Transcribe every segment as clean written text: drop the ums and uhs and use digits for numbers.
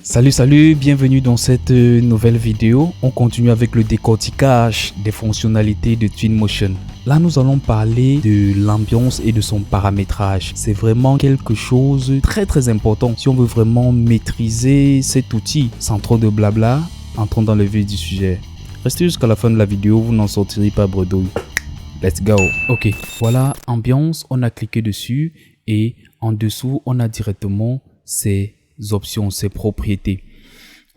Salut, bienvenue dans cette nouvelle vidéo. On continue avec le décortiquage des fonctionnalités de Twinmotion. Là, nous allons parler de l'ambiance et de son paramétrage. C'est vraiment quelque chose de très important si on veut vraiment maîtriser cet outil. Sans trop de blabla, entrons dans le vif du sujet. Restez jusqu'à la fin de la vidéo, vous n'en sortirez pas bredouille. Let's go. Ok, voilà, ambiance, on a cliqué dessus et en dessous, on a directement ces options, ses propriétés.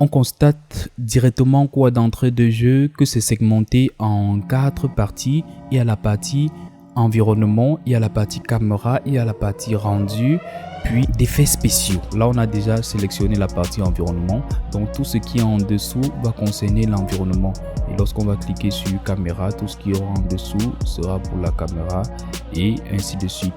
On constate directement quoi d'entrée de jeu que c'est segmenté en 4 parties. Il y a la partie environnement, il y a la partie caméra, il y a la partie rendu, puis d'effets spéciaux. Là, on a déjà sélectionné la partie environnement. Donc, tout ce qui est en dessous va concerner l'environnement. Et lorsqu'on va cliquer sur caméra, tout ce qui est en dessous sera pour la caméra et ainsi de suite.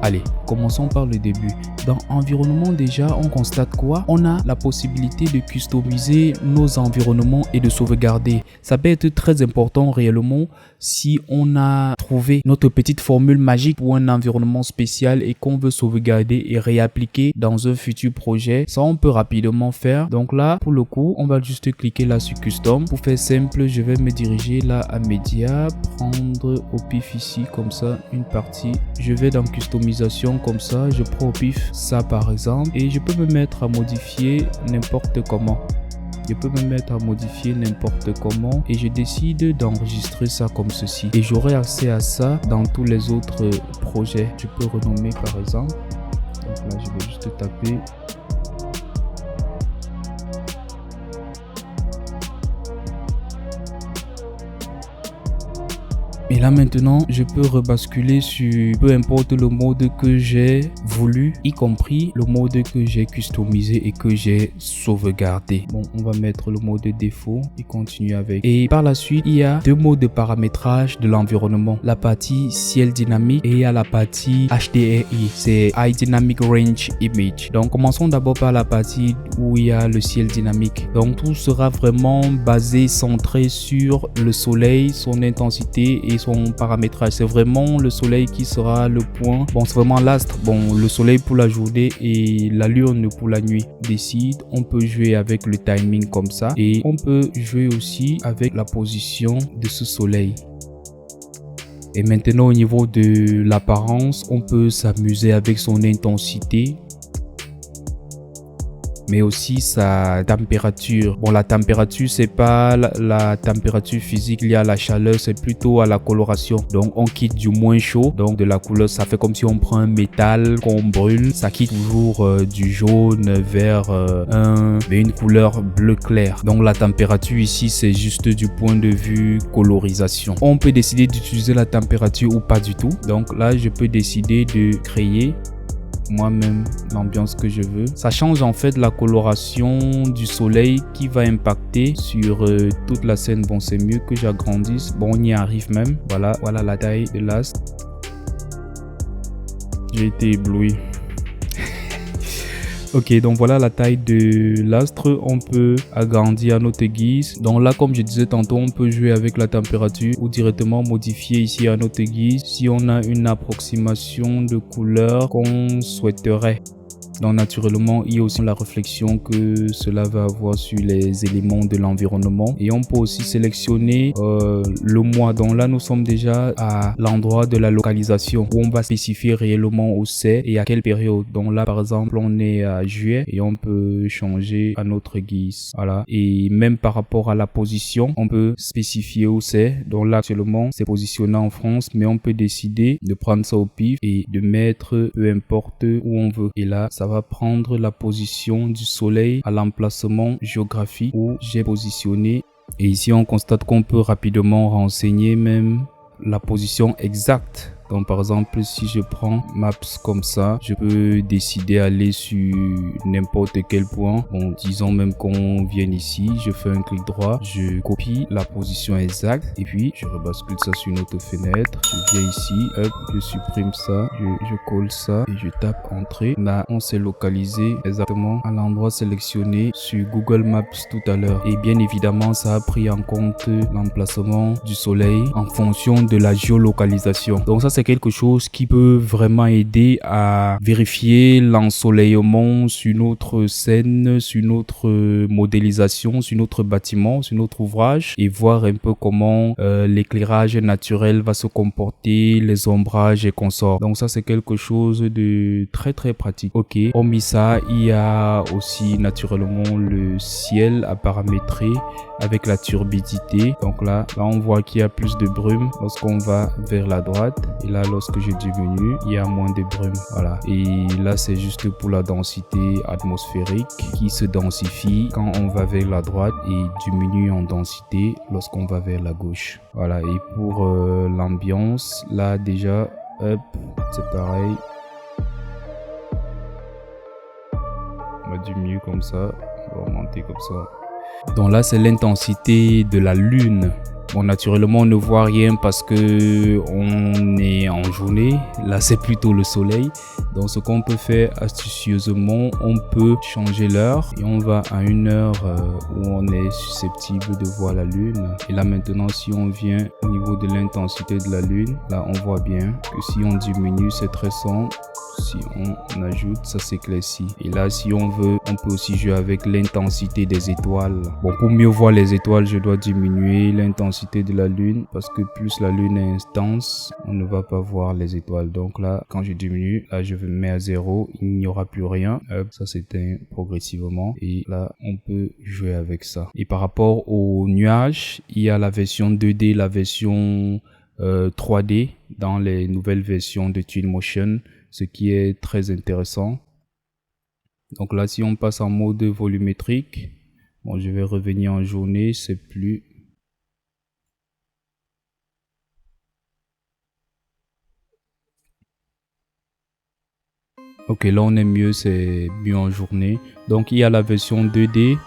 Allez, commençons par le début. Dans environnement, déjà, on constate quoi? On a la possibilité de customiser nos environnements et de sauvegarder. Ça peut être très important réellement si on a trouvé notre petite formule magique pour un environnement spécial et qu'on veut sauvegarder et réappliquer dans un futur projet. Ça, on peut rapidement faire. Donc là, pour le coup, on va juste cliquer là sur Custom. Pour faire simple, je vais me diriger là à Média, prendre au pif ici comme ça une partie. Je vais dans Customisation comme ça, je prends au pif ça par exemple et je peux me mettre à modifier n'importe comment. Je peux me mettre à modifier n'importe comment et je décide d'enregistrer ça comme ceci. Et j'aurai accès à ça dans tous les autres projets. Je peux renommer par exemple. Donc là, je vais juste taper. Et là maintenant, je peux rebasculer sur peu importe le mode que j'ai voulu, y compris le mode que j'ai customisé et que j'ai sauvegardé. Bon, on va mettre le mode défaut et continuer avec. Et par la suite, il y a deux modes de paramétrage de l'environnement. La partie ciel dynamique et il y a la partie HDRI. C'est High Dynamic Range Image. Donc, commençons d'abord par la partie où il y a le ciel dynamique. Donc, tout sera vraiment basé, centré sur le soleil, son intensité et son paramétrage. C'est vraiment le soleil qui sera le point. Bon, c'est vraiment l'astre. Bon, le soleil pour la journée et la lune pour la nuit. Décide, on peut jouer avec le timing comme ça et on peut jouer aussi avec la position de ce soleil. Et maintenant au niveau de l'apparence, on peut s'amuser avec son intensité, mais aussi sa température. Bon, la température, c'est pas la température physique liée à la chaleur, c'est plutôt à la coloration. Donc, on quitte du moins chaud, donc de la couleur, ça fait comme si on prend un métal qu'on brûle. Ça quitte toujours du jaune vers une couleur bleu clair. Donc, la température ici, c'est juste du point de vue colorisation. On peut décider d'utiliser la température ou pas du tout. Donc là, je peux décider de créer moi-même l'ambiance que je veux. Ça change en fait la coloration du soleil qui va impacter sur toute la scène. Bon, c'est mieux que j'agrandisse. Bon, on y arrive même. Voilà la taille de l'astre. J'ai été ébloui. Ok, donc voilà la taille de l'astre. On peut agrandir à notre guise. Donc là, comme je disais tantôt, on peut jouer avec la température ou directement modifier ici à notre guise si on a une approximation de couleur qu'on souhaiterait. Donc naturellement, il y a aussi la réflexion que cela va avoir sur les éléments de l'environnement. Et on peut aussi sélectionner le mois. Donc là, nous sommes déjà à l'endroit de la localisation où on va spécifier réellement où c'est et à quelle période. Donc là, par exemple, on est à juillet et on peut changer à notre guise. Voilà. Et même par rapport à la position, on peut spécifier où c'est. Donc là, actuellement, c'est positionné en France, mais on peut décider de prendre ça au pif et de mettre peu importe où on veut. Et là, ça va prendre la position du soleil à l'emplacement géographique où j'ai positionné. Et ici, on constate qu'on peut rapidement renseigner même la position exacte. Donc par exemple, si je prends Maps comme ça, je peux décider d'aller sur n'importe quel point. Bon, disons même qu'on vient ici, je fais un clic droit, je copie la position exacte et puis je rebascule ça sur une autre fenêtre. Je viens ici, hop, je supprime ça, je colle ça et je tape Entrée. Là, on s'est localisé exactement à l'endroit sélectionné sur Google Maps tout à l'heure. Et bien évidemment, ça a pris en compte l'emplacement du soleil en fonction de la géolocalisation. Donc ça, c'est quelque chose qui peut vraiment aider à vérifier l'ensoleillement sur notre scène, sur notre modélisation, sur notre bâtiment, sur notre ouvrage et voir un peu comment l'éclairage naturel va se comporter, les ombrages et consorts. Donc ça, c'est quelque chose de très très pratique. Ok, hormis ça, il y a aussi naturellement le ciel à paramétrer avec la turbidité. Donc là on voit qu'il y a plus de brume lorsqu'on va vers la droite, et là lorsque je diminue, il y a moins de brume. Voilà, et là c'est juste pour la densité atmosphérique qui se densifie quand on va vers la droite et diminue en densité lorsqu'on va vers la gauche. Voilà, et pour l'ambiance, là déjà, hop, c'est pareil. On va diminuer comme ça, on va augmenter comme ça. Donc là, c'est l'intensité de la lune. Bon, naturellement, on ne voit rien parce que on est en journée. Là, c'est plutôt le soleil. Donc, ce qu'on peut faire astucieusement, on peut changer l'heure et on va à une heure où on est susceptible de voir la lune. Et là, maintenant, si on vient au niveau de l'intensité de la lune, là, on voit bien que si on diminue, c'est très sombre. Si on ajoute, ça s'éclaircit. Et là, si on veut, on peut aussi jouer avec l'intensité des étoiles. Bon, pour mieux voir les étoiles, je dois diminuer l'intensité de la lune parce que plus la lune est intense, on ne va pas voir les étoiles. Donc là, quand je diminue, là, je mets à 0, il n'y aura plus rien. Hop, ça s'éteint progressivement. Et là, on peut jouer avec ça. Et par rapport aux nuages, il y a la version 2D, la version 3D dans les nouvelles versions de Twinmotion, ce qui est très intéressant. Donc là, si on passe en mode volumétrique, bon, je vais revenir en journée, c'est plus... Ok, là on est mieux, c'est mieux en journée. Donc il y a la version 2D,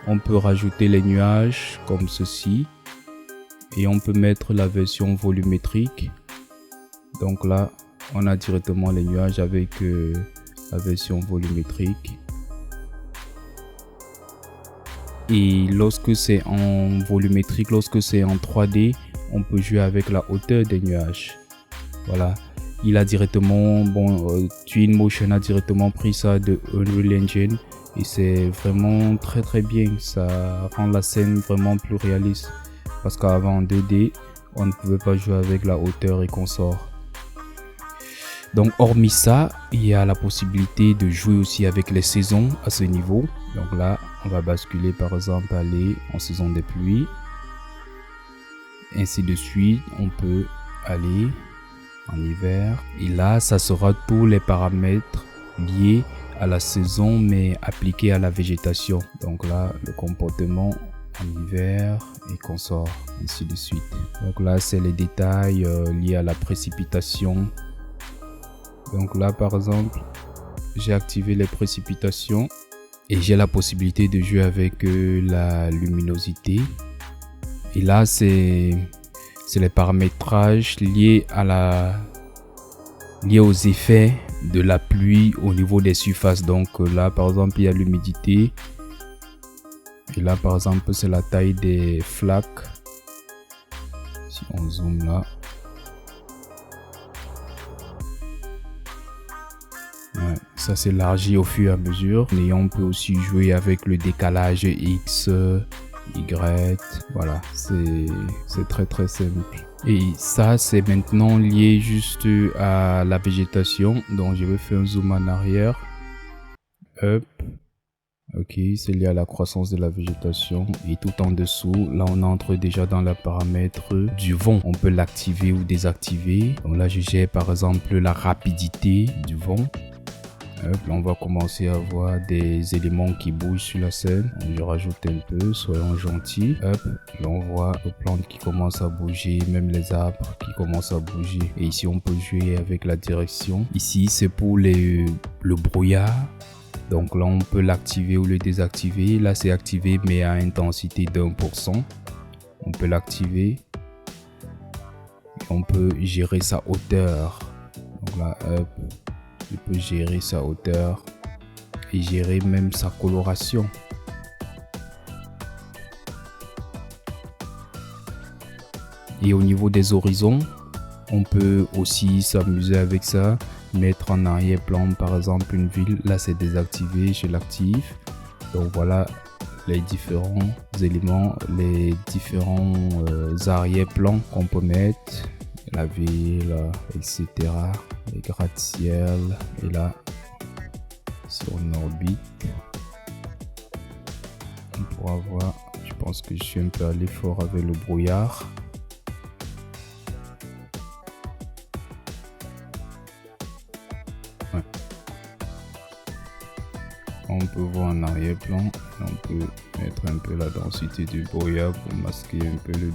on peut rajouter les nuages comme ceci. Et on peut mettre la version volumétrique. Donc là, on a directement les nuages avec la version volumétrique. Et lorsque c'est en volumétrique, lorsque c'est en 3D, on peut jouer avec la hauteur des nuages. Voilà. Il a directement, Twinmotion a directement pris ça de Unreal Engine. Et c'est vraiment très très bien. Ça rend la scène vraiment plus réaliste. Parce qu'avant en 2D, on ne pouvait pas jouer avec la hauteur et consorts. Donc hormis ça, il y a la possibilité de jouer aussi avec les saisons à ce niveau. Donc là, on va basculer par exemple, aller en saison des pluies. Ainsi de suite, on peut aller en hiver. Et là, ça sera tous les paramètres liés à la saison mais appliqués à la végétation. Donc là, le comportement en hiver et consorts, ainsi de suite. Donc là, c'est les détails liés à la précipitation. Donc là, par exemple, j'ai activé les précipitations et j'ai la possibilité de jouer avec la luminosité. Et là, c'est les paramétrages liés aux effets de la pluie au niveau des surfaces. Donc là, par exemple, il y a l'humidité. Et là, par exemple, c'est la taille des flaques. Si on zoome là. Ouais, ça s'élargit au fur et à mesure. Et on peut aussi jouer avec le décalage X, Y. Voilà, c'est très très simple. Et ça, c'est maintenant lié juste à la végétation. Donc, je vais faire un zoom en arrière. Hop. Ok, c'est lié à la croissance de la végétation. Et tout en dessous, là on entre déjà dans le paramètre du vent. On peut l'activer ou désactiver. Donc là je gère par exemple la rapidité du vent. Hop, là on va commencer à voir des éléments qui bougent sur la scène. Je rajoute un peu, soyons gentils. Hop, là on voit les plantes qui commencent à bouger, même les arbres qui commencent à bouger. Et ici on peut jouer avec la direction. Ici c'est pour le brouillard. Donc là, on peut l'activer ou le désactiver. Là, c'est activé, mais à intensité d'1%. On peut l'activer. On peut gérer sa hauteur. Donc là, hop, je peux gérer sa hauteur et gérer même sa coloration. Et au niveau des horizons, On peut aussi s'amuser avec ça, mettre en arrière-plan par exemple une ville. Là c'est désactivé, je l'active. Donc voilà les différents éléments, les différents arrière-plans qu'on peut mettre. La ville, etc. Les gratte-ciel. Et là, sur une orbite, on pourra voir. Je pense que je suis un peu allé fort avec le brouillard. Ouais. On peut voir en arrière-plan. On peut mettre un peu la densité du brouillard pour masquer un peu le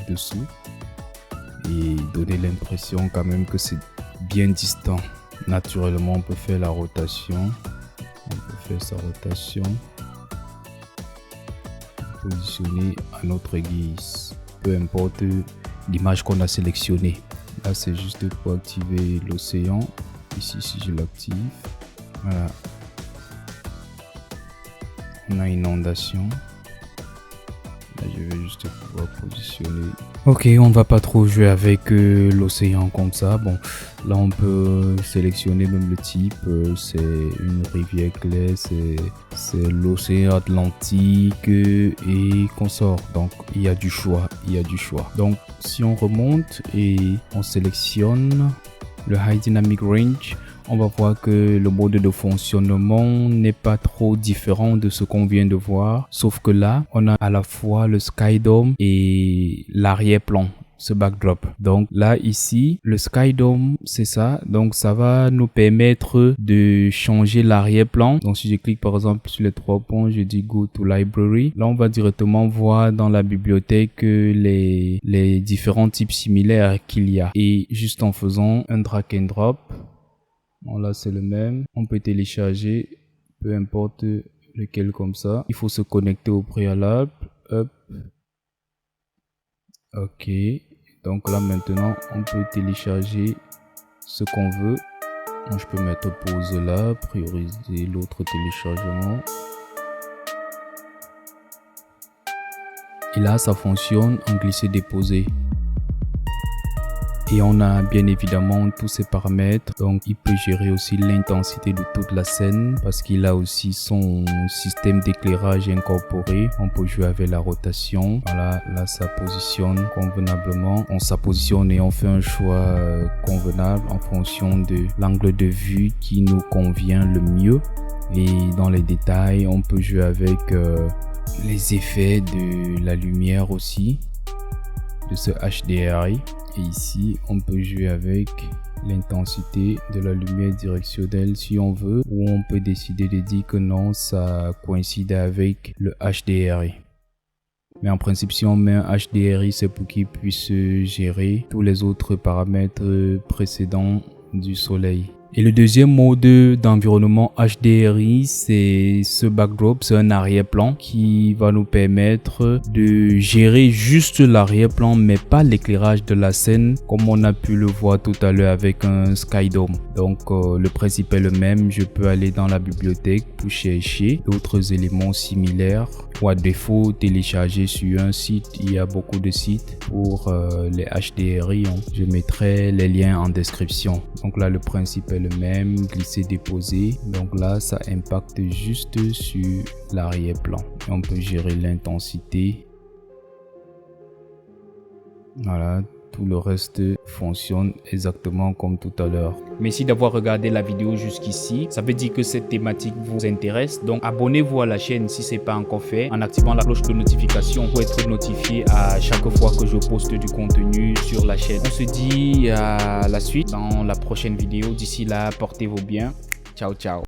dessous. Et donner l'impression quand même que c'est bien distant. Naturellement, on peut faire la rotation. On peut faire sa rotation. Positionner à notre guise. Peu importe l'image qu'on a sélectionnée. Là, c'est juste pour activer l'océan. Ici, si je l'active, voilà. On a une inondation. Là, je vais juste pouvoir positionner. Ok, on va pas trop jouer avec l'océan comme ça. Bon, là on peut sélectionner même le type. C'est une rivière claire, c'est l'océan Atlantique et consort. Donc il y a du choix, Donc si on remonte et on sélectionne le High Dynamic Range, on va voir que le mode de fonctionnement n'est pas trop différent de ce qu'on vient de voir. Sauf que là, on a à la fois le Sky Dome et l'arrière-plan, ce backdrop. Donc là, ici, le Sky Dome, c'est ça. Donc ça va nous permettre de changer l'arrière-plan. Donc si je clique par exemple sur les 3 points, je dis Go to Library. Là, on va directement voir dans la bibliothèque les différents types similaires qu'il y a. Et juste en faisant un drag and drop, bon, là c'est le même, on peut télécharger peu importe lequel comme ça. Il faut se connecter au préalable. Hop. Ok, donc là maintenant on peut télécharger ce qu'on veut. Moi, je peux mettre pause là, prioriser l'autre téléchargement. Et là ça fonctionne en glisser-déposer. Et on a bien évidemment tous ces paramètres. Donc il peut gérer aussi l'intensité de toute la scène parce qu'il a aussi son système d'éclairage incorporé. On peut jouer avec la rotation. Voilà, là ça positionne convenablement. On se positionne et on fait un choix convenable en fonction de l'angle de vue qui nous convient le mieux. Et dans les détails, on peut jouer avec les effets de la lumière aussi, de ce HDRI. Et ici, on peut jouer avec l'intensité de la lumière directionnelle si on veut, ou on peut décider de dire que non, ça coïncide avec le HDRI. Mais en principe, si on met un HDRI, c'est pour qu'il puisse gérer tous les autres paramètres précédents du soleil. Et le deuxième mode d'environnement HDRI, c'est ce backdrop, c'est un arrière-plan qui va nous permettre de gérer juste l'arrière-plan mais pas l'éclairage de la scène comme on a pu le voir tout à l'heure avec un Sky Dome. Donc le principe est le même, je peux aller dans la bibliothèque pour chercher d'autres éléments similaires ou à défaut télécharger sur un site. Il y a beaucoup de sites pour les HDRI, je mettrai les liens en description. Donc là le principe est le même, glisser déposer. Donc là ça impacte juste sur l'arrière-plan. On peut gérer l'intensité. Voilà, tout le reste fonctionne exactement comme tout à l'heure. Merci d'avoir regardé la vidéo jusqu'ici. Ça veut dire que cette thématique vous intéresse. Donc abonnez-vous à la chaîne si ce n'est pas encore fait en activant la cloche de notification pour être notifié à chaque fois que je poste du contenu sur la chaîne. On se dit à la suite dans la prochaine vidéo. D'ici là, portez-vous bien. Ciao, ciao.